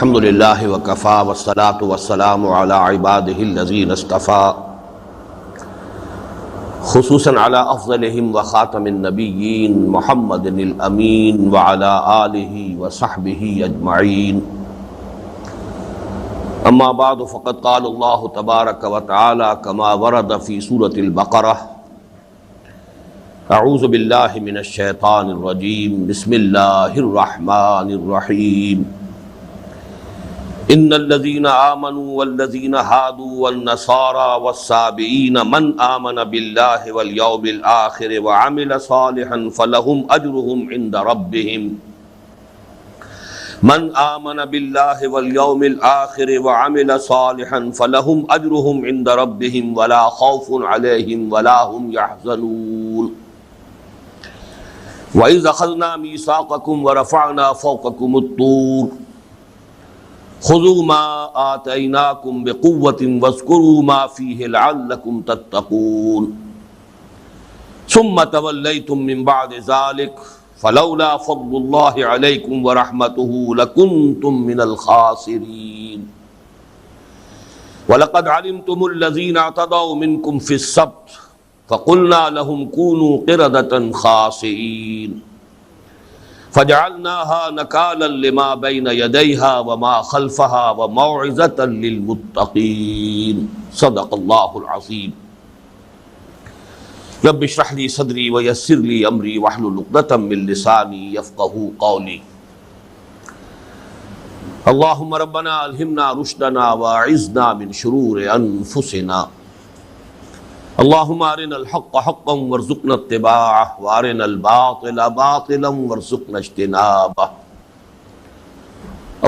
الحمد للہ وکفا والصلاة والسلام علی عباده الذین اصطفى خصوصاً علی افضلہم وخاتم النبیین محمد الامین وعلی آلہ وصحبہ اجمعین اما بعد فقد قال اللہ تبارک وتعالی کما ورد فی سورة البقرہ اعوذ باللہ من الشیطان الرجیم بسم اللہ الرحمن الرحیم ان الذين آمنوا والذين هادوا والنصارى والسابئين من آمن بالله واليوم الآخر وعمل صالحا فلهم أجرهم عند ربهم من آمن بالله واليوم الآخر وعمل صالحا فلهم أجرهم عند ربهم ولا خوف عليهم ولا هم يحزنون وإذ أخذنا ميثاقكم ورفعنا فوقكم الطور خذوا ما آتيناكم بقوة واذكروا ما فيه لعلكم تتقون ثم توليتم من بعد ذلك فلولا فضل الله عليكم ورحمته لكنتم من الخاسرين ولقد علمتم الذين اعتدوا منكم في السبت فقلنا لهم كونوا قردة خاسئين فجعلناها نكالا لما بين يديها وما خلفها وموعظة للمتقين صدق الله العظيم رب اشرح لي صدري ويسر لي امري واحلل عقدة من لساني يفقهوا قولي اللهم ربنا الهمنا رشدنا واعذنا من شرور انفسنا اللهم ارنا الحق حقا وارزقنا اتباعه وارنا الباطل باطلا وارزقنا اجتنابه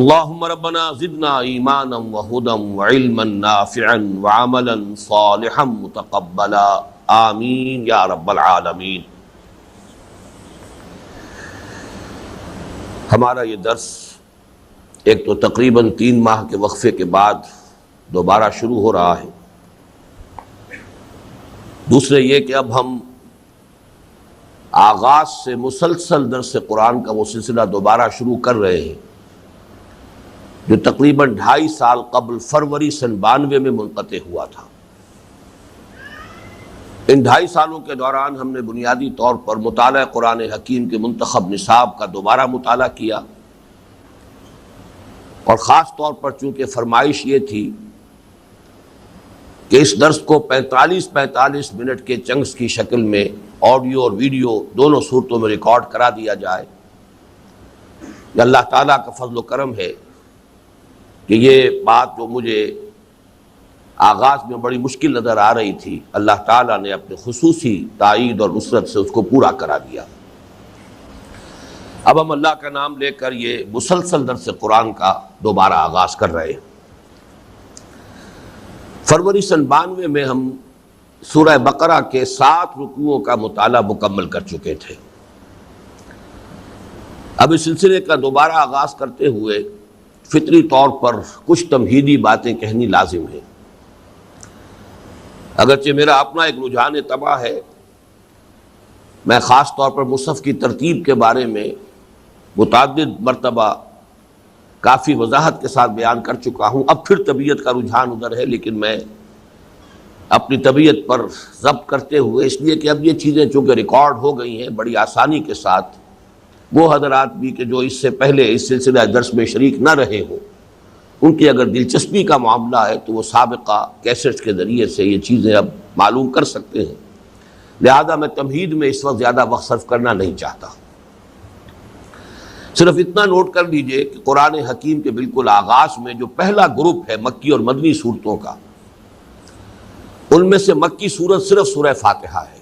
اللهم ربنا زدنا ایمانا وهدى وعلما نافعا وعملا صالحا متقبلا آمین یا رب العالمین۔ ہمارا یہ درس ایک تو تقریباً 3 ماہ کے وقفے کے بعد دوبارہ شروع ہو رہا ہے، دوسرے یہ کہ اب ہم آغاز سے مسلسل درس قرآن کا وہ سلسلہ دوبارہ شروع کر رہے ہیں جو تقریباً 2.5 سال قبل فروری سن 92 میں منقطع ہوا تھا۔ ان 2.5 سالوں کے دوران ہم نے بنیادی طور پر مطالعہ قرآن حکیم کے منتخب نصاب کا دوبارہ مطالعہ کیا، اور خاص طور پر چونکہ فرمائش یہ تھی کہ اس درس کو 45 منٹ کے چنکس کی شکل میں آڈیو اور ویڈیو دونوں صورتوں میں ریکارڈ کرا دیا جائے۔ یہ اللہ تعالیٰ کا فضل و کرم ہے کہ یہ بات جو مجھے آغاز میں بڑی مشکل نظر آ رہی تھی، اللہ تعالیٰ نے اپنے خصوصی تائید اور نصرت سے اس کو پورا کرا دیا۔ اب ہم اللہ کا نام لے کر یہ مسلسل درس قرآن کا دوبارہ آغاز کر رہے ہیں۔ فروری سن 92 میں ہم سورہ بقرہ کے 7 رکوعوں کا مطالعہ مکمل کر چکے تھے۔ اب اس سلسلے کا دوبارہ آغاز کرتے ہوئے فطری طور پر کچھ تمہیدی باتیں کہنی لازم ہیں۔ اگرچہ میرا اپنا ایک رجحان طبع ہے، میں خاص طور پر مصحف کی ترتیب کے بارے میں متعدد مرتبہ کافی وضاحت کے ساتھ بیان کر چکا ہوں، اب پھر طبیعت کا رجحان ادھر ہے، لیکن میں اپنی طبیعت پر ضبط کرتے ہوئے، اس لیے کہ اب یہ چیزیں چونکہ ریکارڈ ہو گئی ہیں بڑی آسانی کے ساتھ، وہ حضرات بھی کہ جو اس سے پہلے اس سلسلہ درس میں شریک نہ رہے ہوں، ان کی اگر دلچسپی کا معاملہ ہے تو وہ سابقہ کیسٹ کے ذریعے سے یہ چیزیں اب معلوم کر سکتے ہیں، لہذا میں تمہید میں اس وقت زیادہ وقت صرف کرنا نہیں چاہتا۔ صرف اتنا نوٹ کر لیجئے کہ قرآن حکیم کے بالکل آغاز میں جو پہلا گروپ ہے مکی اور مدنی صورتوں کا، ان میں سے مکی صورت صرف سورہ فاتحہ ہے،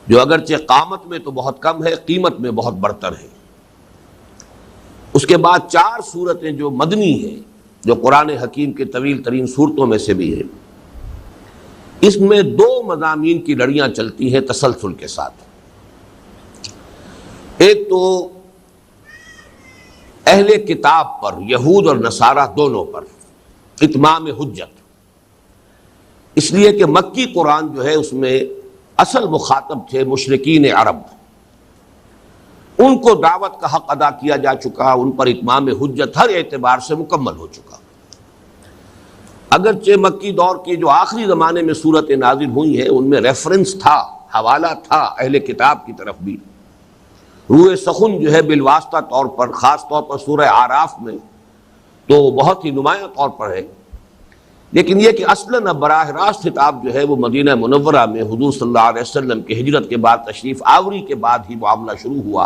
جو اگرچہ قامت میں تو بہت کم ہے، قیمت میں بہت برتر ہے۔ اس کے بعد 4 صورتیں جو مدنی ہیں، جو قرآن حکیم کے طویل ترین صورتوں میں سے بھی ہیں، اس میں 2 مضامین کی لڑیاں چلتی ہیں تسلسل کے ساتھ۔ ایک تو اہل کتاب پر، یہود اور نصارہ دونوں پر اتمام حجت، اس لیے کہ مکی قرآن جو ہے اس میں اصل مخاطب تھے مشرکین عرب، ان کو دعوت کا حق ادا کیا جا چکا، ان پر اتمام حجت ہر اعتبار سے مکمل ہو چکا۔ اگرچہ مکی دور کے جو آخری زمانے میں صورتیں نازل ہوئی ہیں ان میں ریفرنس تھا، حوالہ تھا اہل کتاب کی طرف بھی، روح سخن جو ہے بالواسطہ طور پر، خاص طور پر سورہ اعراف میں تو بہت ہی نمایاں طور پر ہے، لیکن یہ کہ اصلاً اب براہ راست خطاب جو ہے وہ مدینہ منورہ میں حضور صلی اللہ علیہ وسلم کی ہجرت کے بعد تشریف آوری کے بعد ہی معاملہ شروع ہوا۔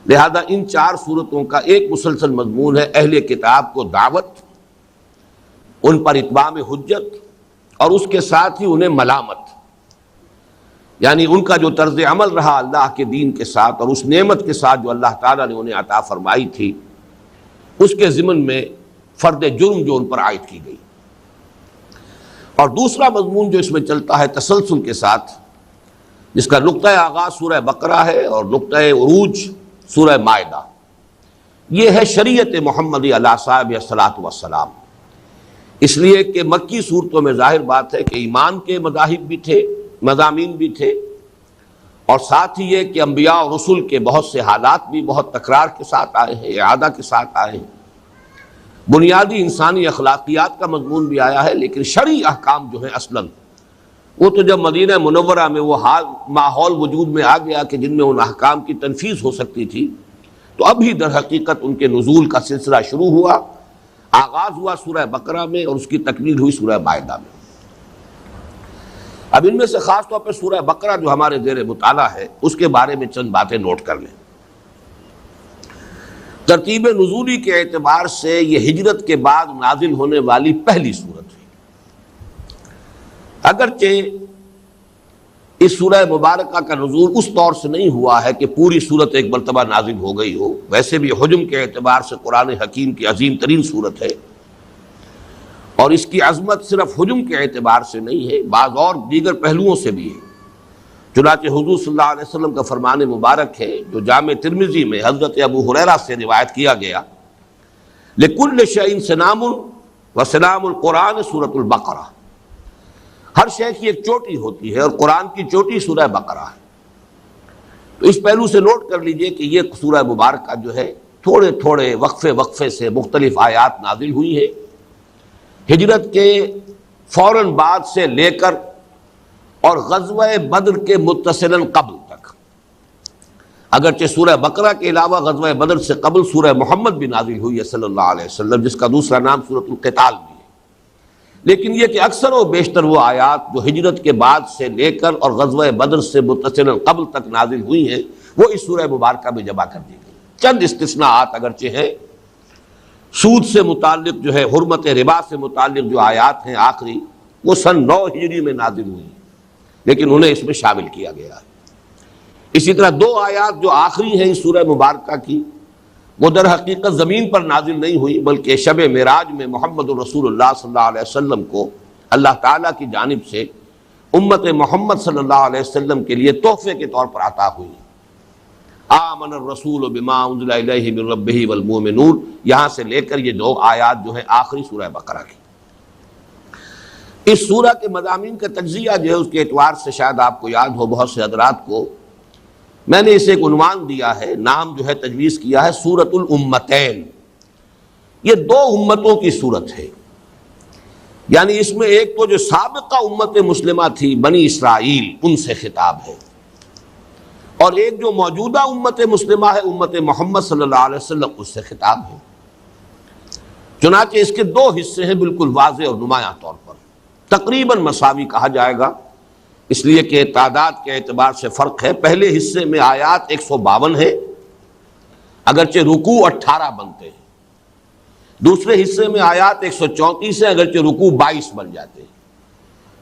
لہذا ان 4 صورتوں کا ایک مسلسل مضمون ہے اہل کتاب کو دعوت، ان پر اتمام حجت، اور اس کے ساتھ ہی انہیں ملامت، یعنی ان کا جو طرز عمل رہا اللہ کے دین کے ساتھ اور اس نعمت کے ساتھ جو اللہ تعالیٰ نے انہیں عطا فرمائی تھی، اس کے ضمن میں فرد جرم جو ان پر عائد کی گئی۔ اور دوسرا مضمون جو اس میں چلتا ہے تسلسل کے ساتھ، جس کا نقطۂ آغاز سورہ بقرہ ہے اور نقطۂ عروج سورہ مائدہ، یہ ہے شریعت محمدی علیہ صاحب الصلاۃ والسلام۔ اس لیے کہ مکی صورتوں میں ظاہر بات ہے کہ ایمان کے مذاہب بھی تھے، مضامین بھی تھے، اور ساتھ ہی یہ کہ انبیاء اور رسل کے بہت سے حالات بھی بہت تکرار کے ساتھ آئے ہیں، اعادہ کے ساتھ آئے ہیں، بنیادی انسانی اخلاقیات کا مضمون بھی آیا ہے، لیکن شرعی احکام جو ہیں اصلاً وہ تو جب مدینہ منورہ میں وہ ماحول وجود میں آ گیا کہ جن میں ان احکام کی تنفیذ ہو سکتی تھی، تو اب ہی در حقیقت ان کے نزول کا سلسلہ شروع ہوا، آغاز ہوا سورہ بقرہ میں اور اس کی تکمیل ہوئی سورہ مائدہ میں۔ اب ان میں سے خاص طور پہ سورہ بقرہ جو ہمارے زیر مطالعہ ہے اس کے بارے میں چند باتیں نوٹ کر لیں۔ ترتیب نزولی کے اعتبار سے یہ ہجرت کے بعد نازل ہونے والی پہلی سورت ہے۔ اگرچہ اس سورہ مبارکہ کا نزول اس طور سے نہیں ہوا ہے کہ پوری سورت ایک مرتبہ نازل ہو گئی ہو، ویسے بھی حجم کے اعتبار سے قرآن حکیم کی عظیم ترین سورت ہے، اور اس کی عظمت صرف حجم کے اعتبار سے نہیں ہے، بعض اور دیگر پہلوؤں سے بھی ہے۔ چنانچہ حضور صلی اللہ علیہ وسلم کا فرمان مبارک ہے جو جامع ترمذی میں حضرت ابو ہریرہ سے روایت کیا گیا، لِكُلِّ شَيْءٍ سِنَامٌ وَسِنَامُ الْقُرْآنِ سورۃ البقرہ، ہر شے کی ایک چوٹی ہوتی ہے اور قرآن کی چوٹی سورہ بقرہ ہے۔ تو اس پہلو سے نوٹ کر لیجئے کہ یہ سورہ مبارکہ جو ہے تھوڑے تھوڑے وقفے سے مختلف آیات نازل ہوئی ہے، ہجرت کے فوراً بعد سے لے کر اور غزوہ بدر کے متصلاً قبل تک۔ اگرچہ سورہ بقرہ کے علاوہ غزوہ بدر سے قبل سورہ محمد بھی نازل ہوئی ہے صلی اللہ علیہ وسلم، جس کا دوسرا نام سورۃ القتال بھی ہے، لیکن یہ کہ اکثر و بیشتر وہ آیات جو ہجرت کے بعد سے لے کر اور غزوہ بدر سے متصلاً قبل تک نازل ہوئی ہیں وہ اس سورہ مبارکہ میں جمع کر دی گئی۔ چند استثناءات اگرچہ ہیں، سود سے متعلق جو ہے، حرمت ربا سے متعلق جو آیات ہیں آخری، وہ سن 9 ہجری میں نازل ہوئی، لیکن انہیں اس میں شامل کیا گیا ہے۔ اسی طرح 2 آیات جو آخری ہیں اس سورہ مبارکہ کی، وہ در حقیقت زمین پر نازل نہیں ہوئی بلکہ شب معراج میں محمد رسول اللہ صلی اللہ علیہ وسلم کو اللہ تعالیٰ کی جانب سے امت محمد صلی اللہ علیہ وسلم کے لیے تحفے کے طور پر عطا ہوئی۔ آمن الرسول بما انزل الیہ من ربہ والمؤمنون، یہاں سے لے کر یہ 2 آیات جو ہیں آخری سورہ بقرہ کی۔ اس سورہ کے مضامین کا تجزیہ جو ہے اس کے اعتبار سے شاید آپ کو یاد ہو، بہت سے حضرات کو میں نے اسے ایک عنوان دیا ہے، نام جو ہے تجویز کیا ہے سورۃ الامتین۔ یہ 2 امتوں کی سورت ہے، یعنی اس میں ایک تو جو سابقہ امت مسلمہ تھی بنی اسرائیل، ان سے خطاب ہے، اور ایک جو موجودہ امت مسلمہ ہے امت محمد صلی اللہ علیہ وسلم، اس سے خطاب ہے۔ چنانچہ اس کے 2 حصے ہیں بالکل واضح اور نمایاں طور پر، تقریباً مساوی کہا جائے گا، اس لیے کہ تعداد کے اعتبار سے فرق ہے۔ پہلے حصے میں آیات 152 ہے، اگرچہ رکوع 18 بنتے ہیں، دوسرے حصے میں آیات 134 ہے، اگرچہ رکوع 22 بن جاتے ہیں،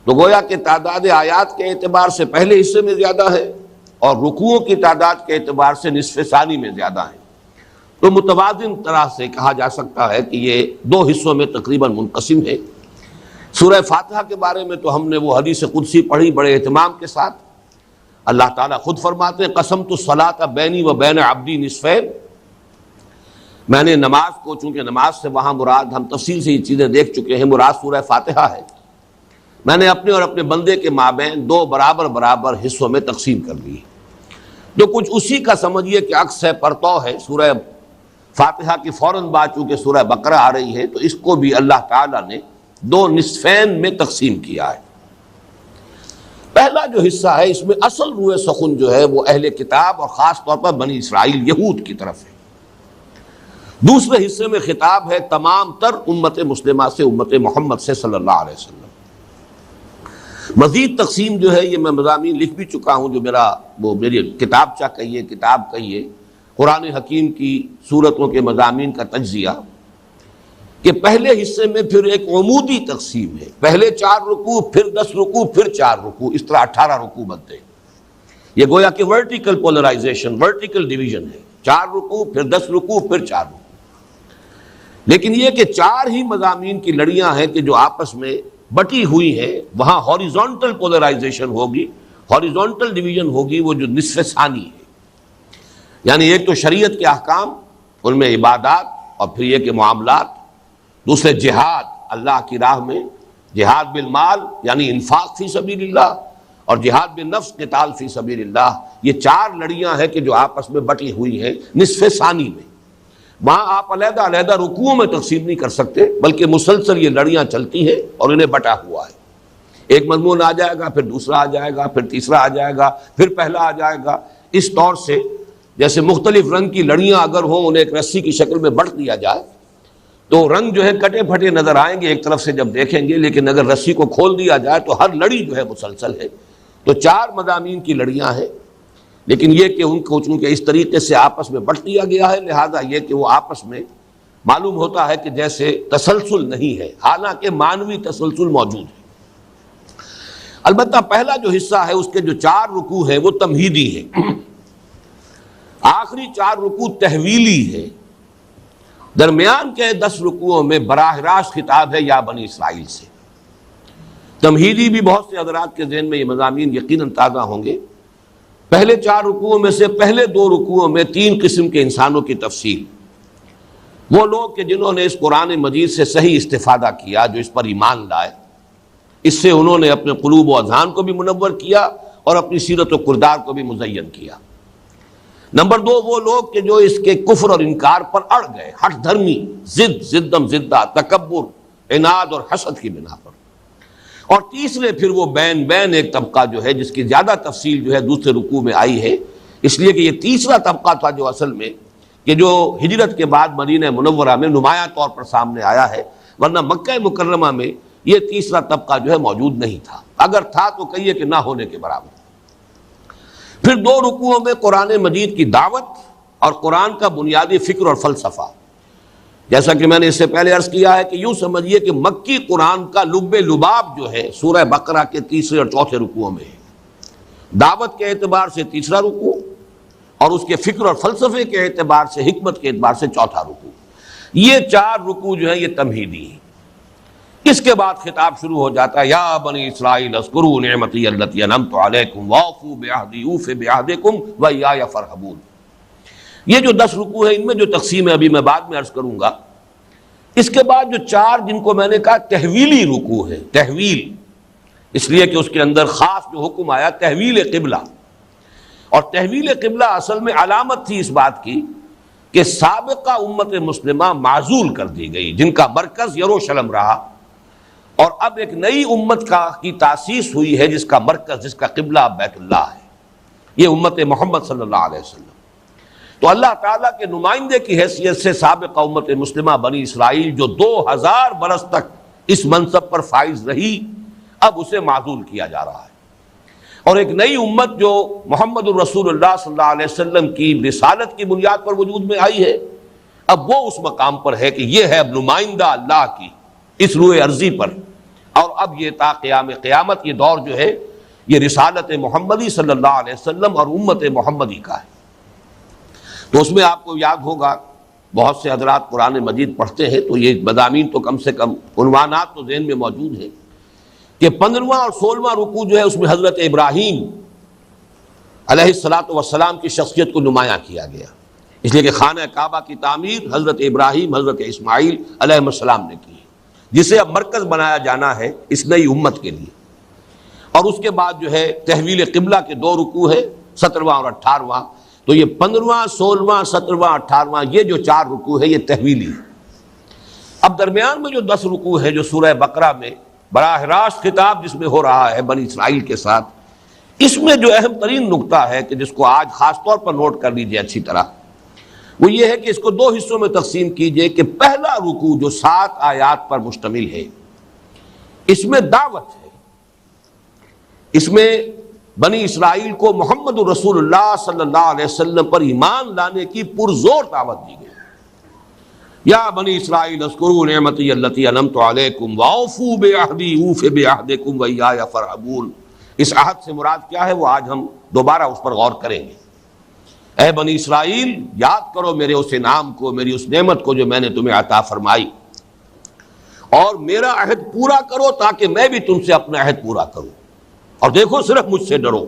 تو گویا کہ تعداد آیات کے اعتبار سے پہلے حصے میں زیادہ ہے اور رکوعوں کی تعداد کے اعتبار سے نصف ثانی میں زیادہ ہے، تو متوازن طرح سے کہا جا سکتا ہے کہ یہ 2 حصوں میں تقریباً منقسم ہے۔ سورہ فاتحہ کے بارے میں تو ہم نے وہ حدیث قدسی پڑھی بڑے اہتمام کے ساتھ، اللہ تعالیٰ خود فرماتے ہیں قسمت الصلاۃ بینی و بین عبدی نصفین، میں نے نماز کو، چونکہ نماز سے وہاں مراد ہم تفصیل سے یہ چیزیں دیکھ چکے ہیں، مراد سورہ فاتحہ ہے، میں نے اپنے اور اپنے بندے کے مابین 2 برابر حصوں میں تقسیم کر دی۔ جو کچھ اسی کا سمجھیے کہ عکس ہے، پرتو ہے سورہ فاتحہ کی فوراً بعد چونکہ سورہ بقرہ آ رہی ہے تو اس کو بھی اللہ تعالیٰ نے دو نصفین میں تقسیم کیا ہے۔ پہلا جو حصہ ہے اس میں اصل روح سخن جو ہے وہ اہل کتاب اور خاص طور پر بنی اسرائیل یہود کی طرف ہے۔ دوسرے حصے میں خطاب ہے تمام تر امت مسلمہ سے، امت محمد سے صلی اللہ علیہ وسلم۔ مزید تقسیم جو ہے یہ میں مضامین لکھ بھی چکا ہوں، جو میری کتاب کہیے قرآن حکیم کی سورتوں کے مضامین کا تجزیہ، کہ پہلے حصے میں پھر ایک عمودی تقسیم ہے، پہلے 4 رکوع، پھر 10 رکوع، پھر 4 رکوع، اس طرح 18 رکوع بنتے ہیں۔ یہ گویا کہ ورٹیکل پولرائزیشن، ورٹیکل ڈویژن ہے، 4 رکوع، پھر 10 رکوع، پھر 4 رکوع۔ لیکن یہ کہ 4 ہی مضامین کی لڑیاں ہیں کہ جو آپس میں بٹی ہوئی ہیں، وہاں ہاریزونٹل پولرائزیشن ہوگی، ہاریزونٹل ڈویژن ہوگی، وہ جو نصف ثانی ہے۔ یعنی ایک تو شریعت کے احکام، ان میں عبادات، اور پھر یہ کہ معاملات، دوسرے جہاد اللہ کی راہ میں، جہاد بالمال یعنی انفاق فی سبیل اللہ، اور جہاد بالنفس قتال فی سبیل اللہ۔ یہ 4 لڑیاں ہیں کہ جو آپس میں بٹی ہوئی ہیں نصف ثانی میں۔ وہاں آپ علیحدہ علیحدہ رکوعوں میں تقسیم نہیں کر سکتے، بلکہ مسلسل یہ لڑیاں چلتی ہیں اور انہیں بٹا ہوا ہے۔ ایک مضمون آ جائے گا، پھر دوسرا آ جائے گا، پھر تیسرا آ جائے گا، پھر پہلا آ جائے گا، اس طور سے جیسے مختلف رنگ کی لڑیاں اگر ہوں انہیں ایک رسی کی شکل میں بٹ دیا جائے تو رنگ جو ہے کٹے پھٹے نظر آئیں گے ایک طرف سے جب دیکھیں گے، لیکن اگر رسی کو کھول دیا جائے تو ہر لڑی جو ہے مسلسل ہے۔ تو 4 مضامین کی لڑیاں ہیں، لیکن یہ کہ ان کو چونکہ اس طریقے سے آپس میں بٹ دیا گیا ہے، لہذا یہ کہ وہ آپس میں معلوم ہوتا ہے کہ جیسے تسلسل نہیں ہے، حالانکہ معنوی تسلسل موجود ہے۔ البتہ پہلا جو حصہ ہے اس کے جو 4 رکوع ہے وہ تمہیدی ہے، آخری 4 رکوع تحویلی ہے، درمیان کے 10 رکوعوں میں براہ راست خطاب ہے یا بنی اسرائیل سے۔ تمہیدی بھی بہت سے حضرات کے ذہن میں یہ مضامین یقیناً تازہ ہوں گے۔ پہلے 4 رکوعوں میں سے پہلے 2 رکوعوں میں 3 قسم کے انسانوں کی تفصیل، وہ لوگ کہ جنہوں نے اس قرآن مجید سے صحیح استفادہ کیا، جو اس پر ایمان لائے، اس سے انہوں نے اپنے قلوب و اذہان کو بھی منور کیا اور اپنی سیرت و کردار کو بھی مزین کیا۔ نمبر 2 وہ لوگ کہ جو اس کے کفر اور انکار پر اڑ گئے، ہٹ دھرمی، زدم زدہ، تکبر، عناد اور حسد کی بنا پر۔ اور تیسرے پھر وہ بین ایک طبقہ جو ہے جس کی زیادہ تفصیل جو ہے دوسرے رکوع میں آئی ہے، اس لیے کہ یہ تیسرا طبقہ تھا جو اصل میں کہ جو ہجرت کے بعد مدینہ منورہ میں نمایاں طور پر سامنے آیا ہے، ورنہ مکہ مکرمہ میں یہ تیسرا طبقہ جو ہے موجود نہیں تھا، اگر تھا تو کہیے کہ نہ ہونے کے برابر۔ پھر 2 رکوعوں میں قرآن مجید کی دعوت اور قرآن کا بنیادی فکر اور فلسفہ، جیسا کہ میں نے اس سے پہلے عرض کیا ہے کہ یوں سمجھیے کہ مکی قرآن کا لب لباب جو ہے سورہ بقرہ کے 3 اور 4 رکوعوں میں ہے۔ دعوت کے اعتبار سے 3 رکوع اور اس کے فکر اور فلسفے کے اعتبار سے، حکمت کے اعتبار سے 4 رکوع۔ یہ 4 رکوع جو ہیں یہ تمہیدی ہیں۔ اس کے بعد خطاب شروع ہو جاتا ہے، یا بنی اسرائیل اذکروا نعمتی التی انعمت علیکم واوفوا بعہدی اوف بعہدکم وایای فارہبون۔ یہ جو 10 رکوع ہیں ان میں جو تقسیم ہے ابھی میں بعد میں عرض کروں گا۔ اس کے بعد جو 4 جن کو میں نے کہا تحویلی رکوع ہے، تحویل اس لیے کہ اس کے اندر خاص جو حکم آیا تحویل قبلہ، اور تحویل قبلہ اصل میں علامت تھی اس بات کی کہ سابقہ امت مسلمہ معزول کر دی گئی، جن کا مرکز یروشلم رہا، اور اب ایک نئی امت کی تاسیس ہوئی ہے جس کا مرکز، جس کا قبلہ بیت اللہ ہے، یہ امت محمد صلی اللہ علیہ وسلم۔ تو اللہ تعالیٰ کے نمائندے کی حیثیت سے سابقہ امت مسلمہ بنی اسرائیل جو 2000 برس تک اس منصب پر فائز رہی، اب اسے معزول کیا جا رہا ہے، اور ایک نئی امت جو محمد الرسول اللہ صلی اللہ علیہ وسلم کی رسالت کی بنیاد پر وجود میں آئی ہے، اب وہ اس مقام پر ہے کہ یہ ہے اب نمائندہ اللہ کی اس روئے ارضی پر، اور اب یہ تا قیام قیامت یہ دور جو ہے یہ رسالت محمدی صلی اللہ علیہ وسلم اور امت محمدی کا ہے۔ تو اس میں آپ کو یاد ہوگا، بہت سے حضرات قرآن مجید پڑھتے ہیں تو یہ مضامین تو کم سے کم عنوانات تو ذہن میں موجود ہیں کہ 15واں اور 16واں رکوع جو ہے اس میں حضرت ابراہیم علیہ الصلاۃ والسلام کی شخصیت کو نمایاں کیا گیا، اس لیے کہ خانہ کعبہ کی تعمیر حضرت ابراہیم، حضرت اسماعیل علیہ السلام نے کی، جسے اب مرکز بنایا جانا ہے اس نئی امت کے لیے۔ اور اس کے بعد جو ہے تحویل قبلہ کے 2 رکوع ہے، 17واں اور 18واں. تو یہ 15واں 16واں 17واں 18واں یہ جو 4 رکوع ہے یہ تحویلی ہے. اب درمیان میں جو 10 رکوع ہے جو سورہ بقرہ میں براہ راست خطاب جس میں ہو رہا ہے بنی اسرائیل کے ساتھ، اس میں جو اہم ترین نقطہ ہے کہ جس کو آج خاص طور پر نوٹ کر لیجئے اچھی طرح، وہ یہ ہے کہ اس کو 2 حصوں میں تقسیم کیجئے کہ پہلا رکوع جو 7 آیات پر مشتمل ہے اس میں دعوت ہے، اس میں بنی اسرائیل کو محمد رسول اللہ صلی اللہ علیہ وسلم پر ایمان لانے کی پرزور دعوت دی گئی. یا بنی اسرائیل اذکروا نعمتی التی انعمت علیکم واوفوا بعہدی اوف بعہدکم وایای فارہبون. اس عہد سے مراد کیا ہے وہ آج ہم دوبارہ اس پر غور کریں گے. اے بنی اسرائیل یاد کرو میرے اس انعام کو، میری اس نعمت کو جو میں نے تمہیں عطا فرمائی، اور میرا عہد پورا کرو تاکہ میں بھی تم سے اپنا عہد پورا کروں. اور دیکھو صرف مجھ سے ڈرو.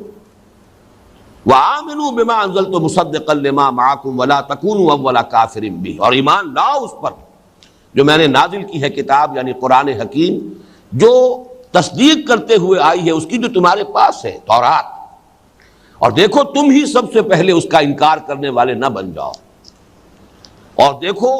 وَآمِنُوا بِمَا أَنزَلْتُ مُصَدِّقًا لِمَا مَعَكُمْ وَلَا تَكُونُوا أَوَّلَ كَافِرٍ بِهِ. اور ایمان لاؤ اس پر جو میں نے نازل کی ہے کتاب یعنی قرآن حکیم، جو تصدیق کرتے ہوئے آئی ہے اس کی جو تمہارے پاس ہے تورات. اور دیکھو تم ہی سب سے پہلے اس کا انکار کرنے والے نہ بن جاؤ. اور دیکھو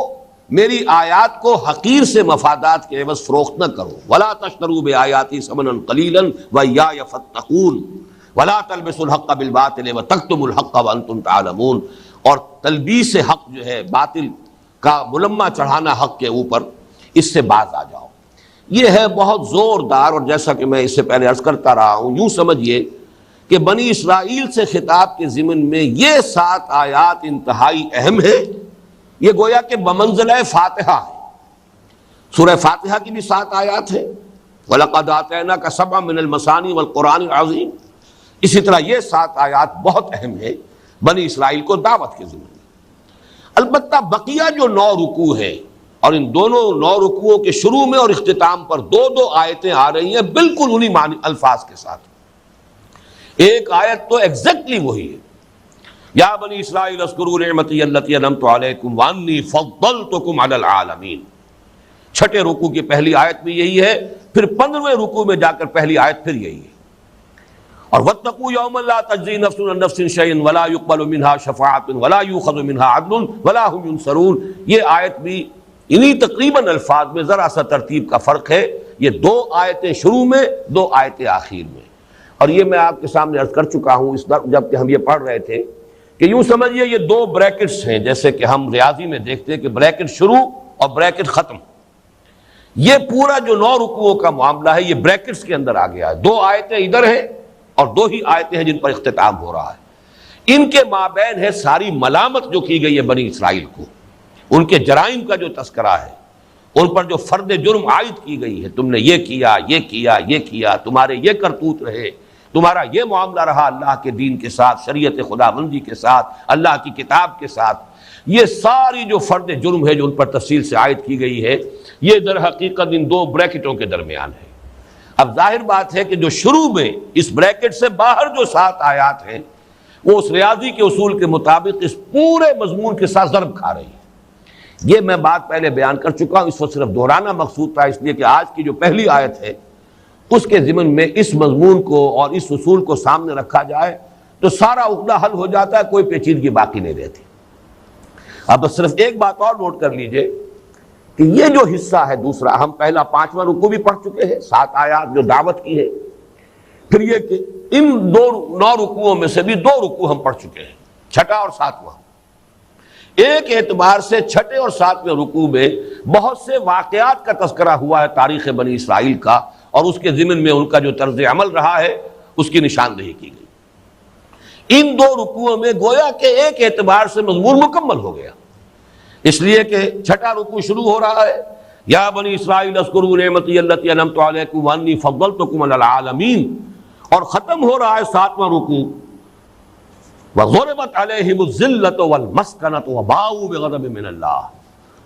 میری آیات کو حقیر سے مفادات کے عوض فروخت نہ کرو. وَلَا تَشْتَرُوا بِآيَاتِي ثَمَنًا قَلِيلًا وَإِيَّايَ فَاتَّقُونِ وَلَا تَلْبِسُوا الْحَقَّ بِالْبَاطِلِ وَتَكْتُمُوا الْحَقَّ وَأَنْتُمْ تَعْلَمُونَ. اور تلبیس حق جو ہے، باطل کا ملمہ چڑھانا حق کے اوپر، اس سے باز آ جاؤ. یہ ہے بہت زوردار، اور جیسا کہ میں اس سے پہلے عرض کرتا رہا ہوں، یوں سمجھیے کہ بنی اسرائیل سے خطاب کے ضمن میں یہ 7 آیات انتہائی اہم ہے. یہ گویا کہ بمنزلہ فاتحہ ہے. سورہ فاتحہ کی بھی 7 آیات ہے. وَلَقَدْ آتَيْنَاكَ سَبْعًا مِنَ الْمَثَانِي وَالْقُرْآنِ الْعَظِيمِ. اسی طرح یہ 7 آیات بہت اہم ہے بنی اسرائیل کو دعوت کے ضمن میں. البتہ بقیہ جو 9 رکوع ہے، اور ان دونوں 9 رکوعوں کے شروع میں اور اختتام پر 2 آیتیں آ رہی ہیں بالکل انہی معنی الفاظ کے ساتھ. ایک آیت تو ایگزیکٹلی وہی ہے، یا بنی اسرائیل اذکروا نعمتی التی انعمت علیکم وانی فضلتکم علی العالمین. 6 رکوع کی پہلی آیت بھی یہی ہے، پھر 15ویں رکوع میں جا کر پہلی آیت پھر یہی ہے. اور واتقوا یوما لا تجزی نفس عن نفس شیئا ولا یقبل منها شفاعۃ ولا یؤخذ منها عدل ولا هم ينصرون. یہ آیت بھی انہی تقریباً الفاظ میں ذرا سا ترتیب کا فرق ہے. یہ 2 آیتیں شروع میں، 2 آیتیں آخر میں. اور یہ میں آپ کے سامنے عرض کر چکا ہوں اس جب کہ ہم یہ پڑھ رہے تھے کہ یوں سمجھیے یہ 2 بریکٹس ہیں، جیسے کہ ہم ریاضی میں دیکھتے ہیں کہ بریکٹ شروع اور بریکٹ ختم. یہ پورا جو 9 رکوعوں کا معاملہ ہے یہ بریکٹس کے اندر آ گیا ہے. 2 آیتیں ادھر ہیں اور 2 ہی آیتیں ہیں جن پر اختتام ہو رہا ہے. ان کے مابین ہے ساری ملامت جو کی گئی ہے بنی اسرائیل کو، ان کے جرائم کا جو تذکرہ ہے، ان پر جو فرد جرم عائد کی گئی ہے. تم نے یہ کیا، یہ کیا، یہ کیا، تمہارے یہ کرتوت رہے، تمہارا یہ معاملہ رہا اللہ کے دین کے ساتھ، شریعت خداوندی کے ساتھ، اللہ کی کتاب کے ساتھ. یہ ساری جو فرد جرم ہے جو ان پر تفصیل سے عائد کی گئی ہے، یہ در حقیقت ان 2 بریکٹوں کے درمیان ہے. اب ظاہر بات ہے کہ جو شروع میں اس بریکٹ سے باہر جو 7 آیات ہیں وہ اس ریاضی کے اصول کے مطابق اس پورے مضمون کے ساتھ ضرب کھا رہی ہے. یہ میں بات پہلے بیان کر چکا ہوں، اس وقت صرف دہرانا مقصود تھا، اس لیے کہ آج کی جو پہلی آیت ہے اس کے ضمن میں اس مضمون کو اور اس اصول کو سامنے رکھا جائے تو سارا عقدہ حل ہو جاتا ہے، کوئی پیچیدگی باقی نہیں رہتی. اب بس صرف ایک بات اور نوٹ کر لیجئے کہ یہ جو حصہ ہے دوسرا، ہم پہلا 5واں رکوع بھی پڑھ چکے ہیں، 7 آیات جو دعوت کی ہے. پھر یہ کہ ان 9 رکوعوں میں سے بھی 2 رکوع ہم پڑھ چکے ہیں، 6واں اور 7واں. ایک اعتبار سے 6 اور 7ویں رکوع میں بہت سے واقعات کا تذکرہ ہوا ہے تاریخ بنی اسرائیل کا، اور اس کے ضمن میں ان کا جو طرز عمل رہا ہے اس کی نشاندہی کی گئی. ان 2 رکوعوں میں گویا کہ ایک اعتبار سے مضمون مکمل ہو گیا، اس لیے کہ 6واں رکوع شروع ہو رہا ہے یا بنی اسرائیل اذکروا نعمتی التی انعمت علیکم وانی فضلتکم علی العالمین، اور ختم ہو رہا ہے 7واں رکوع وضربت علیہم الذلۃ والمسکنۃ وباؤوا بغضب من اللہ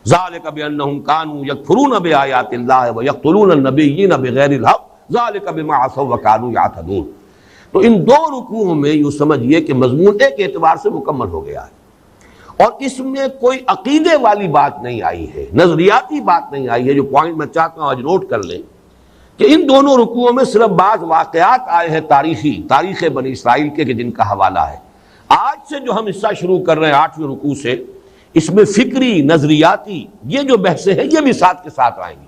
ذالک بانہم کانوا یکفرون بآیات اللہ ویقتلون النبیین بغیر الحق ذالک بما عصوا وکانوا یعتدون. تو ان 2 رکوعوں میں یوں سمجھیے کہ مضمون ایک اعتبار سے مکمل ہو گیا ہے، اور اس میں کوئی عقیدے والی بات نہیں آئی ہے، نظریاتی بات نہیں آئی ہے. جو پوائنٹ میں چاہتا ہوں آج نوٹ کر لیں کہ ان دونوں رکوعوں میں صرف بعض واقعات آئے ہیں تاریخ بنی اسرائیل کے کہ جن کا حوالہ ہے، آج سے جو ہم حصہ شروع کر رہے ہیں 8ویں رکوع سے، اس میں فکری، نظریاتی یہ جو بحثیں ہیں یہ بھی ساتھ کے ساتھ آئیں گی،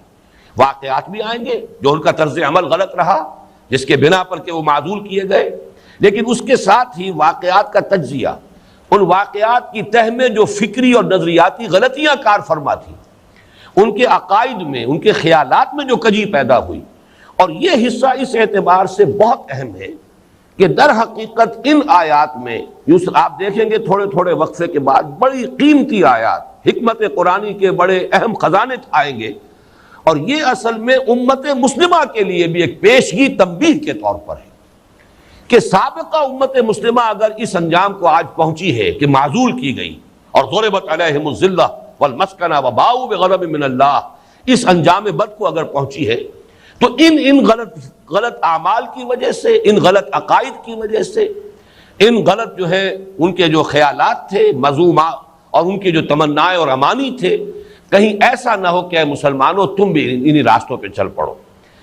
واقعات بھی آئیں گے جو ان کا طرز عمل غلط رہا جس کے بنا پر کہ وہ معزول کیے گئے، لیکن اس کے ساتھ ہی واقعات کا تجزیہ، ان واقعات کی تہ میں جو فکری اور نظریاتی غلطیاں کار فرما تھیں، ان کے عقائد میں، ان کے خیالات میں جو کجی پیدا ہوئی، اور یہ حصہ اس اعتبار سے بہت اہم ہے کہ در حقیقت ان آیات میں آپ دیکھیں گے تھوڑے تھوڑے وقفے کے بعد بڑی قیمتی آیات، حکمت قرآنی کے بڑے اہم خزانے آئیں گے، اور یہ اصل میں امت مسلمہ کے لیے بھی ایک پیشگی تنبیہ کے طور پر ہے کہ سابقہ امت مسلمہ اگر اس انجام کو آج پہنچی ہے کہ معزول کی گئی اور ضربت علیہم الذلہ والمسکنہ وباؤوا بغضب من اللہ، اس انجام بد کو اگر پہنچی ہے تو ان غلط اعمال کی وجہ سے، ان غلط عقائد کی وجہ سے، ان غلط جو ہے ان کے جو خیالات تھے مذمومات اور ان کے جو تمنائیں اور امانی تھے، کہیں ایسا نہ ہو کہ اے مسلمانوں تم بھی انہی راستوں پہ چل پڑو۔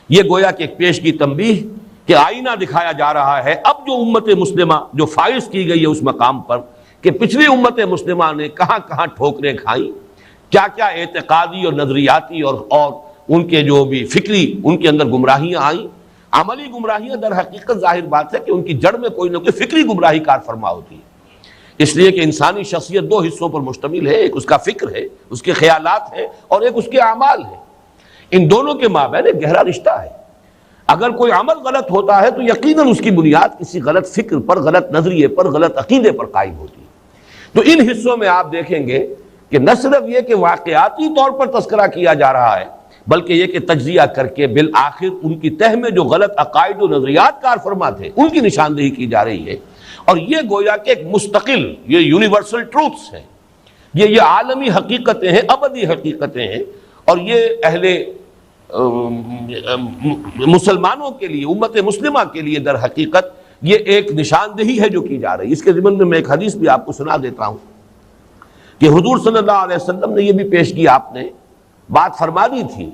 یہ گویا کہ ایک پیشگی تنبیہ کہ آئینہ دکھایا جا رہا ہے اب جو امت مسلمہ جو فائز کی گئی ہے اس مقام پر کہ پچھلی امت مسلمہ نے کہاں کہاں ٹھوکریں کھائیں، کیا کیا اعتقادی اور نظریاتی اور ان کے جو بھی فکری ان کے اندر گمراہیاں آئیں، عملی گمراہیاں در حقیقت ظاہر بات ہے کہ ان کی جڑ میں کوئی نہ کوئی فکری گمراہی کار فرما ہوتی ہے، اس لیے کہ انسانی شخصیت دو حصوں پر مشتمل ہے، ایک اس کا فکر ہے، اس کے خیالات ہیں، اور ایک اس کے اعمال ہیں۔ ان دونوں کے مابین ایک گہرا رشتہ ہے۔ اگر کوئی عمل غلط ہوتا ہے تو یقیناً اس کی بنیاد کسی غلط فکر پر، غلط نظریے پر، غلط عقیدے پر قائم ہوتی ہے۔ تو ان حصوں میں آپ دیکھیں گے کہ نہ صرف یہ کہ واقعاتی طور پر تذکرہ کیا جا رہا ہے، بلکہ یہ کہ تجزیہ کر کے بالآخر ان کی تہ میں جو غلط عقائد و نظریات کار فرما تھے ان کی نشاندہی کی جا رہی ہے، اور یہ گویا کہ ایک مستقل، یہ یونیورسل ٹروتھس ہیں، یہ عالمی حقیقتیں ہیں، ابدی حقیقتیں ہیں، اور یہ اہل مسلمانوں کے لیے، امت مسلمہ کے لیے در حقیقت یہ ایک نشاندہی ہے جو کی جا رہی ہے۔ اس کے ضمن میں ایک حدیث بھی آپ کو سنا دیتا ہوں کہ حضور صلی اللہ علیہ وسلم نے یہ بھی پیش کی، آپ نے بات فرما دی تھی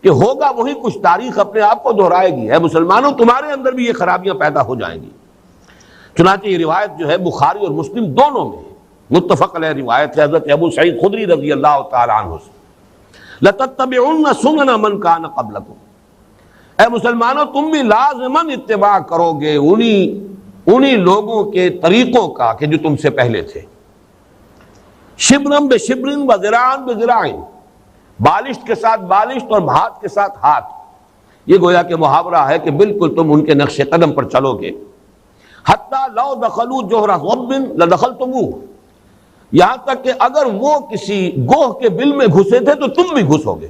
کہ ہوگا وہی کچھ، تاریخ اپنے آپ کو دہرائے گی، ہے مسلمانوں تمہارے اندر بھی یہ خرابیاں پیدا ہو جائیں گی۔ چنانچہ یہ روایت جو ہے بخاری اور مسلم دونوں میں متفق علیہ روایت ہے حضرت ابو سعید خدری رضی اللہ تعالی عنہ سے، لَتَتَّبِعُنَّ سُنَنَ مَنْ كَانَ قَبْلَكُمْ، اے مسلمانوں تم بھی لازماً اتباع کرو گے انہی لوگوں کے طریقوں کا کہ جو تم سے پہلے تھے، شبرن بشبرن و ذراعن بذراع، بالشت کے ساتھ بالشت اور ہاتھ کے ساتھ ہاتھ۔ یہ گویا کہ محاورہ ہے کہ بالکل تم ان کے نقش قدم پر چلو گے، حتیٰ لو دخلوا جوہر ضب لدخلتموہ، یہاں تک کہ اگر وہ کسی گوہ کے بل میں گھسے تھے تو تم بھی گھسو گے۔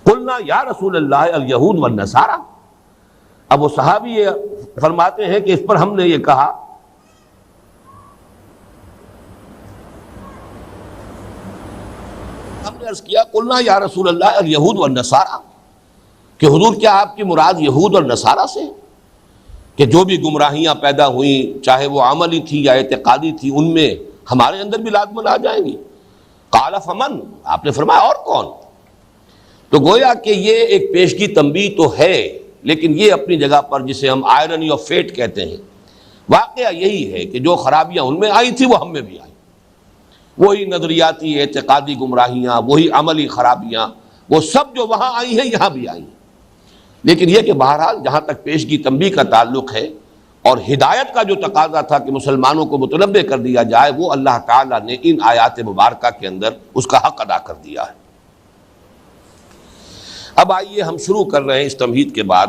قلنا یا رسول اللہ الیہود والنصارى، اب وہ صحابی یہ فرماتے ہیں کہ اس پر ہم نے یہ کہا ہم نے عرض کیا قلنا یا رسول اللہ الیہود والنصارى، کہ حضور کیا آپ کی مراد یہود اور نصارہ سے کہ جو بھی گمراہیاں پیدا ہوئیں چاہے وہ عملی تھی یا اعتقادی تھی ان میں ہمارے اندر بھی لازماً آ جائیں گی؟ قال فمن، آپ نے فرمایا اور کون؟ تو گویا کہ یہ ایک پیشگی تنبیہ تو ہے، لیکن یہ اپنی جگہ پر جسے ہم آئرنی آف فیٹ کہتے ہیں، واقعہ یہی ہے کہ جو خرابیاں ان میں آئی تھی وہ ہم میں بھی آئی، وہی نظریاتی اعتقادی گمراہیاں، وہی عملی خرابیاں، وہ سب جو وہاں آئی ہیں یہاں بھی آئی، لیکن یہ کہ بہرحال جہاں تک پیشگی تنبیہ کا تعلق ہے اور ہدایت کا جو تقاضا تھا کہ مسلمانوں کو متنبہ کر دیا جائے، وہ اللہ تعالیٰ نے ان آیات مبارکہ کے اندر اس کا حق ادا کر دیا ہے۔ اب آئیے ہم شروع کر رہے ہیں اس تمہید کے بعد۔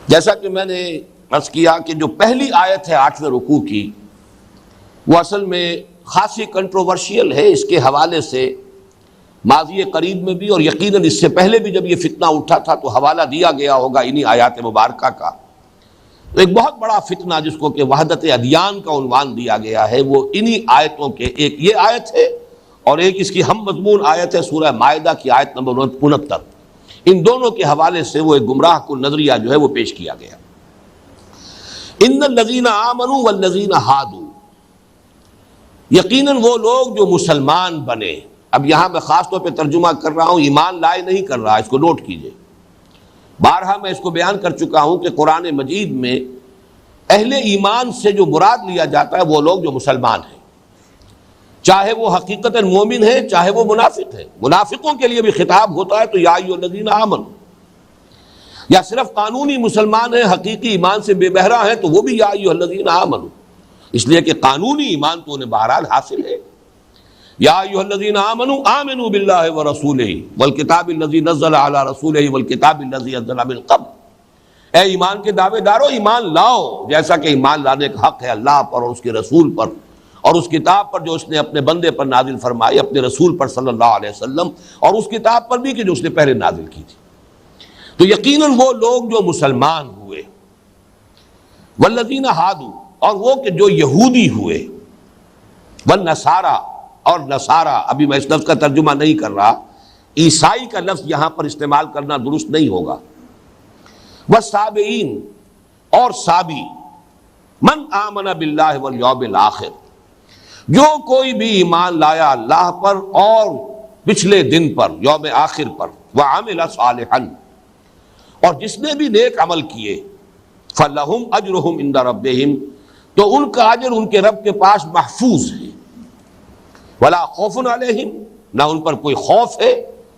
جیسا کہ میں نے عرض کیا کہ جو پہلی آیت ہے 8ویں رکوع کی، وہ اصل میں خاصی کنٹروورشیل ہے، اس کے حوالے سے ماضی قریب میں بھی اور یقیناً اس سے پہلے بھی جب یہ فتنہ اٹھا تھا تو حوالہ دیا گیا ہوگا انہی آیات مبارکہ کا۔ ایک بہت بڑا فتنہ جس کو کہ وحدت ادیان کا عنوان دیا گیا ہے، وہ انہی آیتوں کے، ایک یہ آیت ہے اور ایک اس کی ہم مضمون آیت ہے سورہ مائدہ کی آیت نمبر 69، ان دونوں کے حوالے سے وہ ایک گمراہ کن نظریہ جو ہے وہ پیش کیا گیا۔ ان الذین آمنوا والذین ہادوا، یقیناً وہ لوگ جو مسلمان بنے، اب یہاں میں خاص طور پہ ترجمہ کر رہا ہوں، ایمان لائے نہیں کر رہا، اس کو نوٹ کیجئے۔ بارہا میں اس کو بیان کر چکا ہوں کہ قرآن مجید میں اہل ایمان سے جو مراد لیا جاتا ہے وہ لوگ جو مسلمان ہیں، چاہے وہ حقیقتاً مومن ہیں چاہے وہ منافق ہیں۔ منافقوں کے لیے بھی خطاب ہوتا ہے تو یا ایھا الذین آمنوا، یا صرف قانونی مسلمان ہیں حقیقی ایمان سے بے بہرا ہیں تو وہ بھی یا ایھا الذین آمنوا، اس لیے کہ قانونی ایمان تو انہیں بہرحال حاصل ہے۔ یا ایھا الذین آمنوا آمنوا باللہ ورسولہ والکتاب الذی نزل علی رسولہ والکتاب الذی انزل من قبل، اے ایمان کے دعوے دارو ایمان لاؤ، جیسا کہ ایمان لانے کا حق ہے اللہ پر اور اس کے رسول پر اور اس کتاب پر جو اس نے اپنے بندے پر نازل فرمائی، اپنے رسول پر صلی اللہ علیہ وسلم، اور اس کتاب پر بھی کہ جو اس نے پہلے نازل کی تھی۔ تو یقیناً وہ لوگ جو مسلمان ہوئے، والذین ہادوا، اور وہ کہ جو یہودی ہوئے، والنصارى، اور نصارہ، ابھی میں اس لفظ کا ترجمہ نہیں کر رہا، عیسائی کا لفظ یہاں پر استعمال کرنا درست نہیں ہوگا، والصابئین، اور صابی، من آمن باللہ والیوم الآخر، جو کوئی بھی ایمان لایا اللہ پر اور پچھلے دن پر، یوم آخر پر، وعمل صالحا، اور جس نے بھی نیک عمل کیے، فلہم اجرہم عند ربہم، تو ان کا اجر ان کے رب کے پاس محفوظ ہے، ولا خوف علیہم، نہ ان پر کوئی خوف ہے،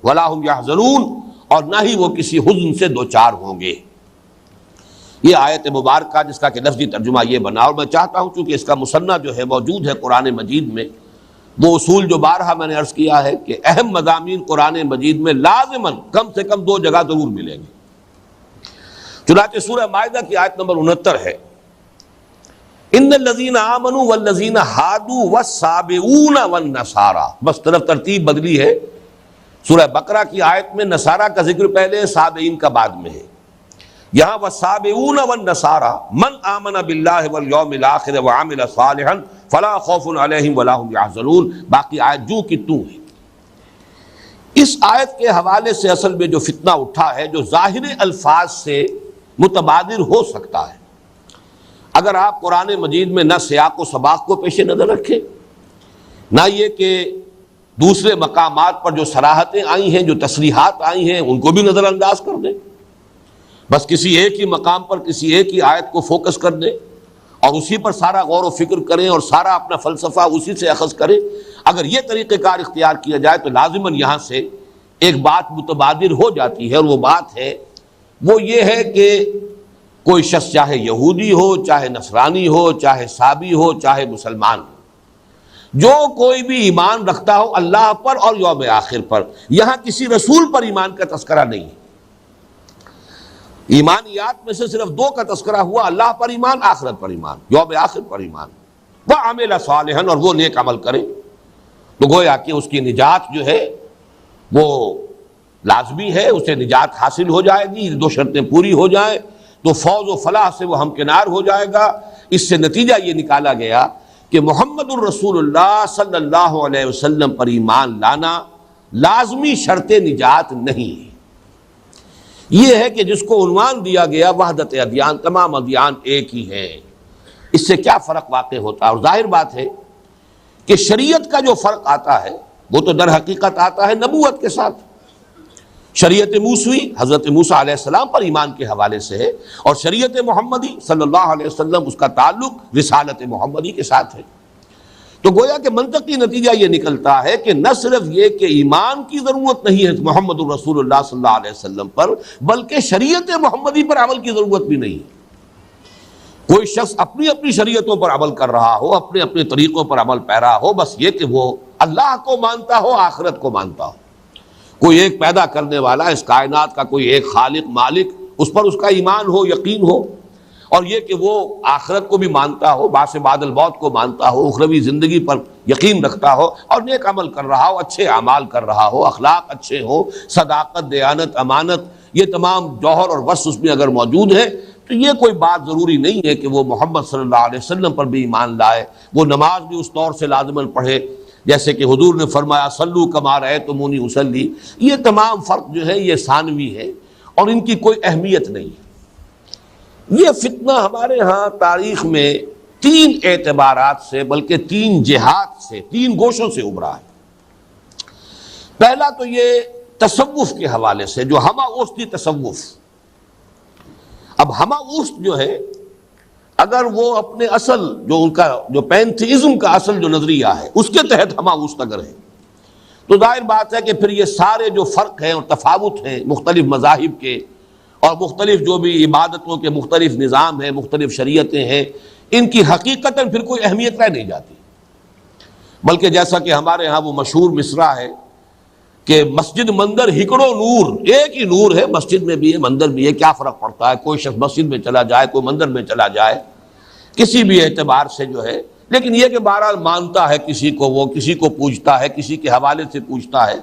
ولا ہم یحزنون، اور نہ ہی وہ کسی حزن سے دوچار ہوں گے۔ یہ آیت مبارکہ جس کا کہ لفظی ترجمہ یہ بنا، اور میں چاہتا ہوں چونکہ اس کا مصنع جو ہے موجود ہے قرآن مجید میں، وہ اصول جو بارہا میں نے عرض کیا ہے کہ اہم مضامین قرآن مجید میں لازماً کم سے کم 2 جگہ ضرور ملیں گے۔ چنانچہ سورہ مائدہ کی آیت نمبر 69 ہے، ان الذین آمنوا والذین ہادوا والصابئون والنصارى، بس طرف ترتیب بدلی ہے، سورہ بقرہ کی آیت میں نصارہ کا ذکر پہلے ہے، صابئین کا بعد میں ہے، یہاں والصابئون والنصارى من آمن باللہ والیوم الآخر وعمل صالحا فلا خوف علیہم ولا هم یحزنون، باقی آیت جو کی تو ہے۔ اس آیت کے حوالے سے اصل میں جو فتنہ اٹھا ہے، جو ظاہر الفاظ سے متبادر ہو سکتا ہے، اگر آپ قرآن مجید میں نہ سیاق و سباق کو پیش نظر رکھیں، نہ یہ کہ دوسرے مقامات پر جو صراحتیں آئی ہیں، جو تصریحات آئی ہیں، ان کو بھی نظر انداز کر دیں، بس کسی ایک ہی مقام پر کسی ایک ہی آیت کو فوکس کر دیں اور اسی پر سارا غور و فکر کریں اور سارا اپنا فلسفہ اسی سے اخذ کریں، اگر یہ طریقہ کار اختیار کیا جائے تو لازماً یہاں سے ایک بات متبادر ہو جاتی ہے، اور وہ بات ہے، وہ یہ ہے کہ کوئی شخص چاہے یہودی ہو، چاہے نصرانی ہو، چاہے صابی ہو، چاہے مسلمان ہو، جو کوئی بھی ایمان رکھتا ہو اللہ پر اور یوم آخر پر، یہاں کسی رسول پر ایمان کا تذکرہ نہیں ہے، ایمانیات میں سے صرف 2 کا تذکرہ ہوا، اللہ پر ایمان، آخرت پر ایمان، یوم آخر پر ایمان، وعمل صالحا، اور وہ نیک عمل کرے، تو گویا کہ اس کی نجات جو ہے وہ لازمی ہے، اسے نجات حاصل ہو جائے گی، 2 شرطیں پوری ہو جائیں تو فوز و فلاح سے وہ ہمکنار ہو جائے گا۔ اس سے نتیجہ یہ نکالا گیا کہ محمد الرسول اللہ صلی اللہ علیہ وسلم پر ایمان لانا لازمی شرط نجات نہیں ہے، یہ ہے کہ جس کو عنوان دیا گیا وحدت ادیان، تمام ادیان ایک ہی ہیں، اس سے کیا فرق واقع ہوتا ہے؟ اور ظاہر بات ہے کہ شریعت کا جو فرق آتا ہے وہ تو در حقیقت آتا ہے نبوت کے ساتھ۔ شریعت موسوی حضرت موسیٰ علیہ السلام پر ایمان کے حوالے سے ہے، اور شریعت محمدی صلی اللہ علیہ وسلم اس کا تعلق رسالت محمدی کے ساتھ ہے۔ تو گویا کہ منطقی نتیجہ یہ نکلتا ہے کہ نہ صرف یہ کہ ایمان کی ضرورت نہیں ہے محمد الرسول اللہ صلی اللہ علیہ وسلم پر، بلکہ شریعت محمدی پر عمل کی ضرورت بھی نہیں ہے۔ کوئی شخص اپنی اپنی شریعتوں پر عمل کر رہا ہو، اپنے اپنے طریقوں پر عمل پیرا ہو، بس یہ کہ وہ اللہ کو مانتا ہو، آخرت کو مانتا ہو، کوئی ایک پیدا کرنے والا، اس کائنات کا کوئی ایک خالق مالک، اس پر اس کا ایمان ہو، یقین ہو، اور یہ کہ وہ آخرت کو بھی مانتا ہو، بعث بعد الموت کو مانتا ہو، اخروی زندگی پر یقین رکھتا ہو، اور نیک عمل کر رہا ہو، اچھے اعمال کر رہا ہو، اخلاق اچھے ہو، صداقت، دیانت، امانت، یہ تمام جوہر اور وصف اس میں اگر موجود ہے تو یہ کوئی بات ضروری نہیں ہے کہ وہ محمد صلی اللہ علیہ وسلم پر بھی ایمان لائے، وہ نماز بھی اس طور سے لازماً پڑھے جیسے کہ حضور نے فرمایا صلو کما رأیتمونی اصلی۔ یہ تمام فرق جو ہے یہ ثانوی ہے اور ان کی کوئی اہمیت نہیں ہے۔ یہ فتنہ ہمارے ہاں تاریخ میں 3 اعتبارات سے، بلکہ 3 جہات سے، 3 گوشوں سے ابھرا ہے۔ پہلا تو یہ تصوف کے حوالے سے، جو ہمہ اوسطی تصوف۔ اب ہمہ اوسط جو ہے اگر وہ اپنے اصل جو ان کا جو پینتھیزم کا اصل جو نظریہ ہے اس کے تحت ہمہ مستقر ہے، تو ظاہر بات ہے کہ پھر یہ سارے جو فرق ہیں اور تفاوت ہیں مختلف مذاہب کے اور مختلف جو بھی عبادتوں کے مختلف نظام ہیں، مختلف شریعتیں ہیں، ان کی حقیقتاً پھر کوئی اہمیت رہ نہیں جاتی، بلکہ جیسا کہ ہمارے ہاں وہ مشہور مصرع ہے کہ مسجد مندر ہکڑو نور، ایک ہی نور ہے، مسجد میں بھی ہے مندر بھی ہے، کیا فرق پڑتا ہے، کوئی شخص مسجد میں چلا جائے کوئی مندر میں چلا جائے کسی بھی اعتبار سے جو ہے، لیکن یہ کہ بہرحال مانتا ہے کسی کو، وہ کسی کو پوجتا ہے، کسی کے حوالے سے پوجتا ہے،